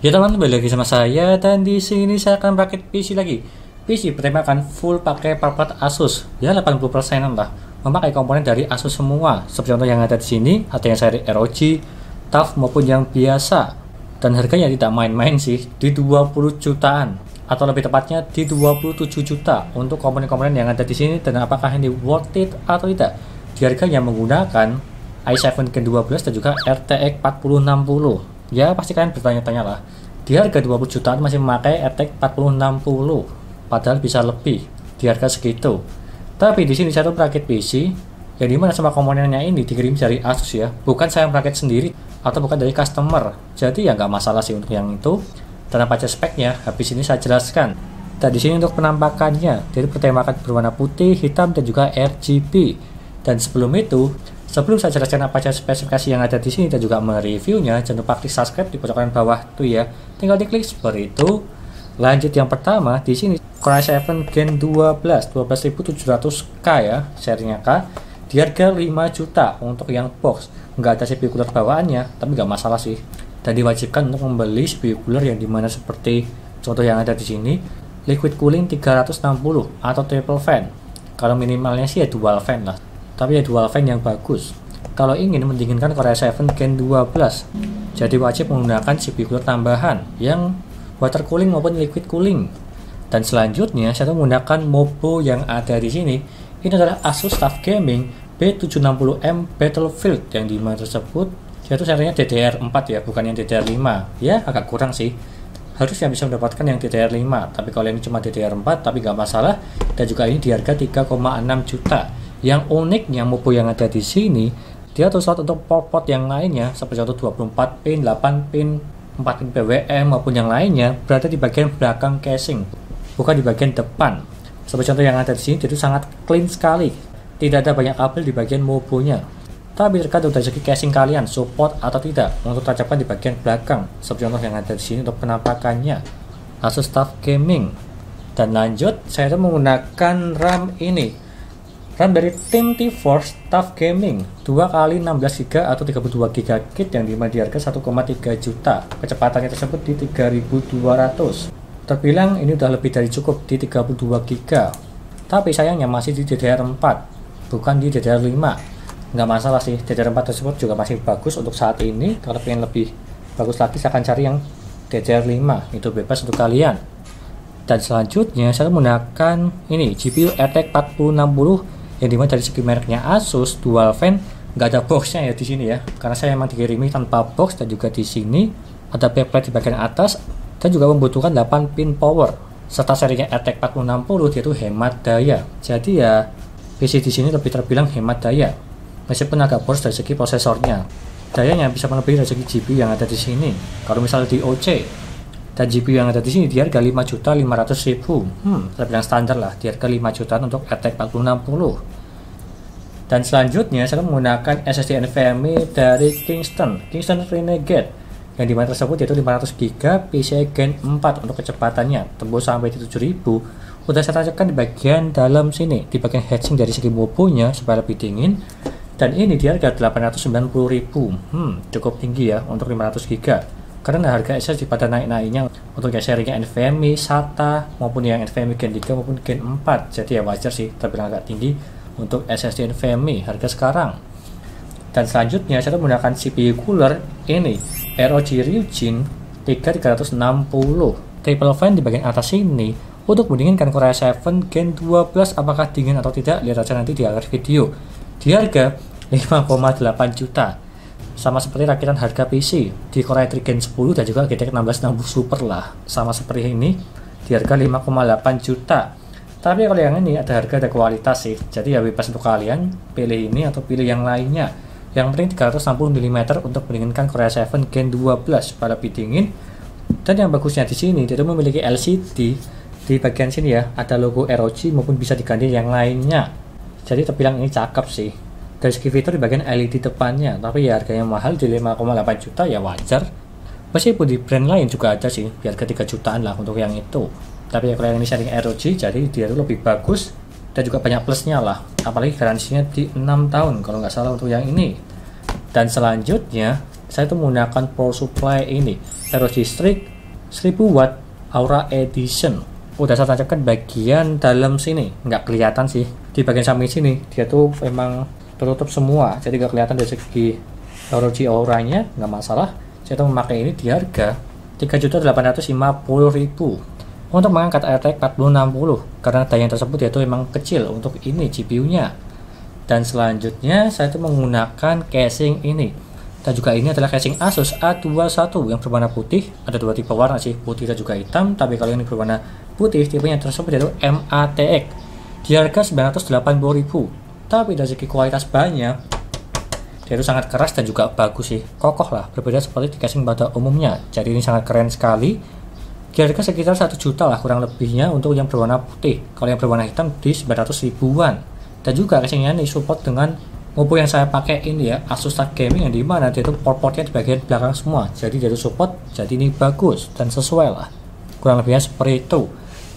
Ya teman, kembali lagi sama saya dan di sini saya akan merakit PC lagi. PC bertemakan full pakai part Asus. Ya 80%-an lah. Memakai komponen dari Asus semua. Seperti contoh yang ada di sini, ada yang seri ROG, TUF maupun yang biasa. Dan harganya tidak main-main sih, di 20 jutaan atau lebih tepatnya di 27 juta untuk komponen-komponen yang ada di sini. Dan apakah ini worth it atau tidak? Di harga yang menggunakan i7 Gen 12 dan juga RTX 4060. Ya pasti kalian bertanya-tanya lah, di harga 20 jutaan masih memakai RTX 4060, padahal bisa lebih di harga segitu. Tapi di sini saya tuh merakit PC yang dimana semua komponennya ini dikirim dari Asus ya, bukan saya merakit sendiri atau bukan dari customer. Jadi ya nggak masalah sih untuk yang itu. Dan apa aja speknya, habis ini saya jelaskan. Dan di sini untuk penampakannya, jadi bertemakan berwarna putih, hitam dan juga RGB. Dan sebelum itu, sebelum saya jelaskan apa saja spesifikasi yang ada di sini dan juga mereviewnya, jangan lupa klik subscribe di pojok kanan bawah tuh ya. Tinggal diklik seperti itu. Lanjut yang pertama di sini Core i7 Gen 12700K ya, serinya K. Di harga 5 juta untuk yang box. Nggak ada CPU cooler bawaannya, tapi nggak masalah sih. Dan diwajibkan untuk membeli CPU cooler yang dimana seperti contoh yang ada di sini, liquid cooling 360 atau triple fan. Kalau minimalnya sih ya dual fan lah, tapi ya dual fan yang bagus kalau ingin mendinginkan Core i7 Gen 12. Jadi wajib menggunakan CPU cooler tambahan yang water cooling maupun liquid cooling. Dan selanjutnya saya menggunakan MOBO yang ada di sini. Ini adalah Asus TUF Gaming B760M Battlefield yang dimana tersebut yaitu serinya DDR4 ya, bukan yang DDR5 ya, agak kurang sih. Harusnya bisa mendapatkan yang DDR5, tapi kalau ini cuma DDR4 tapi nggak masalah. Dan juga ini di harga 3,6 juta. Yang uniknya MOBO yang ada di sini, dia tuh slot untuk port yang lainnya seperti contoh 24 pin, 8 pin, 4 pin PWM maupun yang lainnya berada di bagian belakang casing, bukan di bagian depan. Seperti contoh yang ada di sini, itu sangat clean sekali. Tidak ada banyak kabel di bagian MOBO-nya. Tapi tergantung dari segi casing kalian support atau tidak untuk tancapkan di bagian belakang. Seperti contoh yang ada di sini untuk penampakannya Asus TUF Gaming. Dan lanjut, saya menggunakan RAM ini. RAM dari tim T-Force TUF Gaming 2x16GB atau 32GB kit yang dimana di harga 1,3 juta. Kecepatannya tersebut di 3200. Terbilang ini udah lebih dari cukup di 32GB. Tapi sayangnya masih di DDR4, bukan di DDR5. Nggak masalah sih, DDR4 tersebut juga masih bagus untuk saat ini. Kalau pengen lebih bagus lagi, saya akan cari yang DDR5, itu bebas untuk kalian. Dan selanjutnya saya menggunakan ini GPU RTX 4060 yang dimana dari segi mereknya Asus dual fan, nggak ada boxnya ya di sini ya, karena saya memang dikirimi tanpa box. Dan juga di sini ada backplate di bagian atas dan juga membutuhkan 8 pin power. Serta serinya RTX 4060 dia itu hemat daya. Jadi ya PC di sini lebih terbilang hemat daya. Meskipun agak boros dari segi prosesornya, dayanya bisa melebihi dari segi GPU yang ada di sini. Kalau misalnya di OC dan GPU yang ada di sini di harga 5.500.000, terbilang standar lah di harga 5 jutaan untuk RTX 4060. Dan selanjutnya saya menggunakan SSD NVMe dari Kingston Renegade yang dimana tersebut yaitu 500GB PCIe Gen 4 untuk kecepatannya tembus sampai di 7000. Udah saya tancapkan di bagian dalam sini, di bagian heatsink dari segi MOBO-nya supaya lebih dingin. Dan ini di harga 890.000. Cukup tinggi ya untuk 500GB. Karena harga SSD pada naik-naiknya untuk yang serinya NVMe, SATA maupun yang NVMe Gen 3 maupun Gen 4. Jadi ya wajar sih terbilang agak tinggi untuk SSD NVMe harga sekarang. Dan selanjutnya saya menggunakan CPU cooler ini ROG Ryujin 3360 triple fan di bagian atas ini untuk mendinginkan Core i7 Gen 12. Apakah dingin atau tidak, lihat aja nanti di akhir video. Di harga 5,8 juta, sama seperti rakitan harga PC di Core i3 Gen 10 dan juga GTX 1660 Super lah, sama seperti ini di harga 5,8 juta. Tapi kalau yang ini ada harga ada kualitas sih, jadi ya bebas untuk kalian pilih ini atau pilih yang lainnya. Yang penting 360 mm untuk mendinginkan Core i7 Gen 12 pada lebih dingin. Dan yang bagusnya di sini dia memiliki LCD di bagian sini ya, ada logo ROG maupun bisa diganti yang lainnya. Jadi terbilang ini cakep sih. Dari segi fitur di bagian LED depannya, tapi ya harganya mahal di 5,8 juta ya wajar. Meskipun di brand lain juga ada sih, biar ke 3 jutaan lah untuk yang itu. Tapi ya kalau yang ini sharing ROG, jadi dia itu lebih bagus dan juga banyak plusnya lah. Apalagi garansinya di 6 tahun kalau nggak salah untuk yang ini. Dan selanjutnya saya tuh menggunakan power supply ini ROG Strix 1000 watt Aura Edition. Udah saya tancapkan bagian dalam sini, nggak kelihatan sih di bagian samping sini, dia tuh memang tertutup semua, jadi nggak kelihatan dari segi ROG Auranya, nggak masalah. Saya tuh memakai ini di harga 3.850.000 untuk mengangkat RTX 4060 karena daya tersebut yaitu memang kecil untuk ini GPU-nya. Dan selanjutnya saya tuh menggunakan casing ini. Dan juga ini adalah casing Asus A21 yang berwarna putih. Ada dua tipe warna sih, putih dan juga hitam. Tapi kalau ini berwarna putih, tipenya tersebut yaitu MATX di harga 980.000. Tapi dari segi kualitas bahannya, dia itu sangat keras dan juga bagus sih, kokoh lah, berbeda seperti di casing pada umumnya. Jadi ini sangat keren sekali. Di harga sekitar 1 juta lah kurang lebihnya untuk yang berwarna putih. Kalau yang berwarna hitam di 900 ribuan. Dan juga casingnya ini support dengan maupun yang saya pakai ini ya, Asus TUF Gaming, yang dimana dia itu port-portnya di bagian belakang semua, jadi dia itu support, jadi ini bagus dan sesuai lah, kurang lebihnya seperti itu.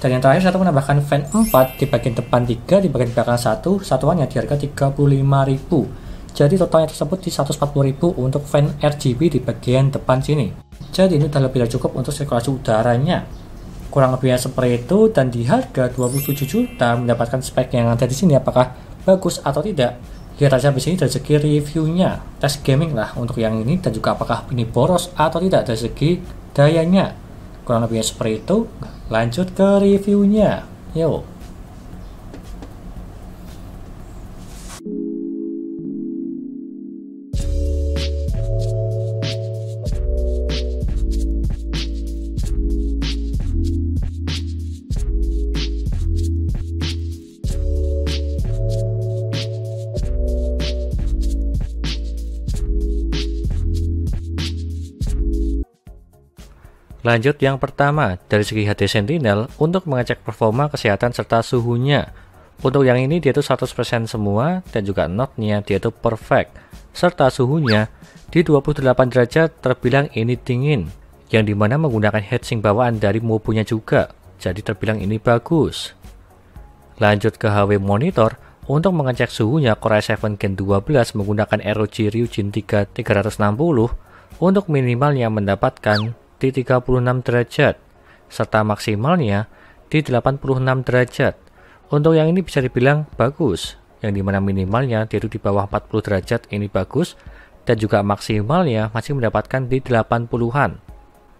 Dan yang terakhir saya menambahkan fan 4 di bagian depan 3, di bagian belakang 1, satuannya di harga 35.000. Jadi totalnya tersebut di 140.000 untuk fan RGB di bagian depan sini. Jadi ini sudah lebih dari cukup untuk sirkulasi udaranya, kurang lebihnya seperti itu. Dan di harga 27 juta mendapatkan spek yang ada di sini, apakah bagus atau tidak, lihat aja di sini dari segi reviewnya, tes gaming lah untuk yang ini, dan juga apakah ini boros atau tidak dari segi dayanya, kurang lebihnya seperti itu. Lanjut ke reviewnya, yuk. Lanjut yang pertama, dari segi HD Sentinel untuk mengecek performa, kesehatan, serta suhunya. Untuk yang ini dia itu 100% semua, dan juga note-nya dia itu perfect. Serta suhunya di 28 derajat terbilang ini dingin, yang dimana menggunakan heatsink bawaan dari Mobunya juga, jadi terbilang ini bagus. Lanjut ke HW Monitor, untuk mengecek suhunya Core i7 Gen 12 menggunakan ROG Ryujin 3 360, untuk minimalnya mendapatkan di 36 derajat, serta maksimalnya di 86 derajat. Untuk yang ini bisa dibilang bagus, yang dimana minimalnya itu di bawah 40 derajat ini bagus, dan juga maksimalnya masih mendapatkan di 80-an.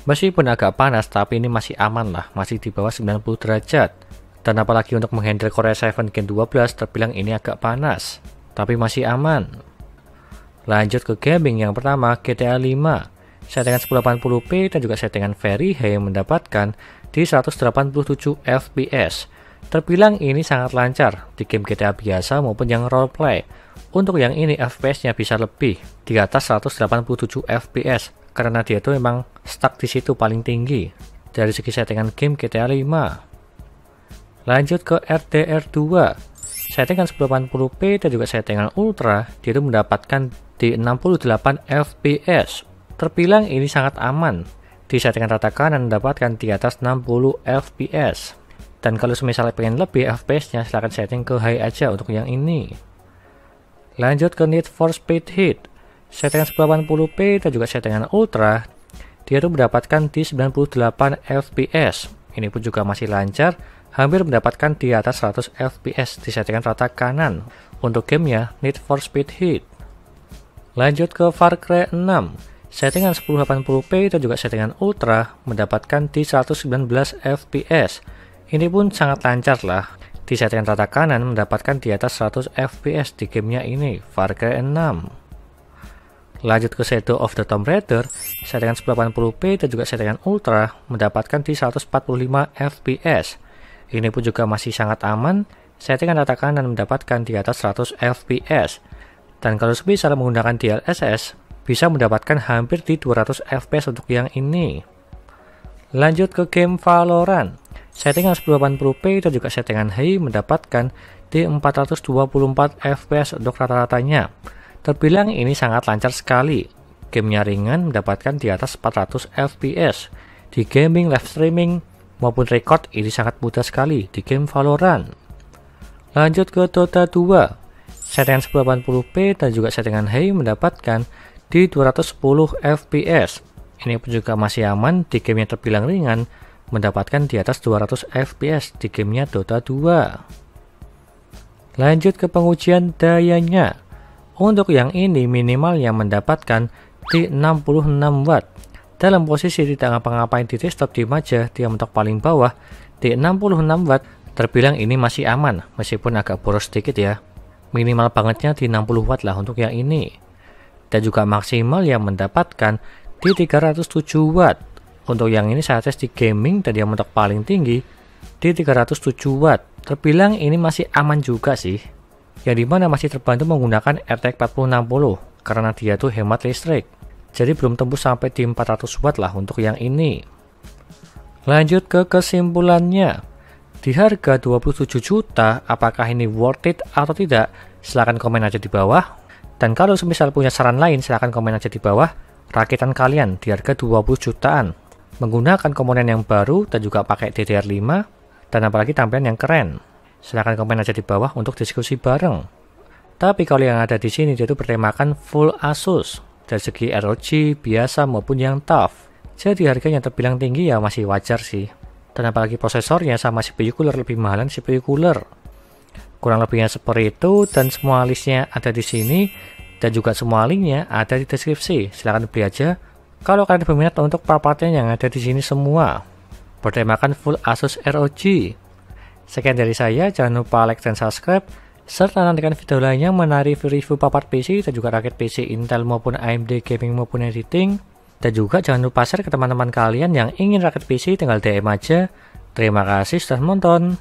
Meskipun agak panas, tapi ini masih aman lah, masih di bawah 90 derajat. Dan apalagi untuk menghandle Core i7 Gen 12 terbilang ini agak panas, tapi masih aman. Lanjut ke gaming, yang pertama GTA 5. Settingan 1080p dan juga settingan Very High mendapatkan di 187 fps. Terbilang ini sangat lancar di game GTA biasa maupun yang roleplay. Untuk yang ini FPS-nya bisa lebih di atas 187 fps karena dia itu memang stuck di situ paling tinggi dari segi settingan game GTA 5. Lanjut ke RDR2. Settingan 1080p dan juga settingan Ultra, dia itu mendapatkan di 68 fps. Terbilang ini sangat aman. Di settingan rata kanan mendapatkan di atas 60 fps. Dan kalau misalnya pengen lebih FPS-nya, silahkan setting ke high aja untuk yang ini. Lanjut ke Need for Speed Heat. Settingan 1080p dan juga settingan Ultra, dia itu mendapatkan di 98 fps. Ini pun juga masih lancar, hampir mendapatkan di atas 100 fps di settingan rata kanan untuk gamenya Need for Speed Heat. Lanjut ke Far Cry 6. Settingan 1080p dan juga settingan Ultra mendapatkan di 119 fps. Ini pun sangat lancar lah. Di settingan rata kanan mendapatkan di atas 100 fps di gamenya ini, Far Cry 6. Lanjut ke Shadow of the Tomb Raider. Settingan 1080p dan juga settingan Ultra mendapatkan di 145 fps. Ini pun juga masih sangat aman. Settingan rata kanan mendapatkan di atas 100 fps. Dan kalau bisa menggunakan DLSS, bisa mendapatkan hampir di 200 fps untuk yang ini. Lanjut ke game Valorant. Settingan 1080p dan juga settingan high mendapatkan di 424 fps untuk rata-ratanya. Terbilang ini sangat lancar sekali. Gamenya ringan mendapatkan di atas 400 fps. Di gaming, live streaming, maupun record ini sangat mudah sekali di game Valorant. Lanjut ke Dota 2. Settingan 1080p dan juga settingan high mendapatkan di 210 fps. Ini pun juga masih aman di game yang terbilang ringan, mendapatkan di atas 200 FPS di gamenya Dota 2. Lanjut ke pengujian dayanya. Untuk yang ini minimal yang mendapatkan di 66 watt. Dalam posisi tidak ngapa-ngapain di desktop, di aja, dia mentok paling bawah di 66 watt, terbilang ini masih aman, meskipun agak boros sedikit ya. Minimal bangetnya di 60 watt lah untuk yang ini. Dan juga maksimal yang mendapatkan di 307 watt. Untuk yang ini saya tes di gaming dan dia mentok paling tinggi di 307 watt. Terbilang ini masih aman juga sih. Yang dimana masih terbantu menggunakan RTX 4060 karena dia tuh hemat listrik. Jadi belum tembus sampai di 400 watt lah untuk yang ini. Lanjut ke kesimpulannya. Di harga 27 juta, apakah ini worth it atau tidak? Silahkan komen aja di bawah. Dan kalau semisal punya saran lain, silahkan komen aja di bawah. Rakitan kalian di harga 20 jutaan. Menggunakan komponen yang baru dan juga pakai DDR5. Dan apalagi tampilan yang keren. Silahkan komen aja di bawah untuk diskusi bareng. Tapi kalau yang ada di sini dia itu bertemakan full Asus. Dari segi ROG, biasa maupun yang tough. Jadi harganya terbilang tinggi ya masih wajar sih. Dan apalagi prosesornya sama CPU cooler lebih mahalan CPU cooler. Kurang lebihnya seperti itu dan semua listnya ada di sini. Dan juga semua linknya ada di deskripsi. Silahkan beli aja. Kalau kalian berminat untuk part-partnya yang ada di sini semua. Bertemakan full Asus ROG. Sekian dari saya. Jangan lupa like dan subscribe. Serta nantikan video lainnya mengenai review part PC dan juga rakit PC Intel maupun AMD gaming maupun editing. Dan juga jangan lupa share ke teman-teman kalian yang ingin rakit PC, tinggal DM aja. Terima kasih sudah menonton.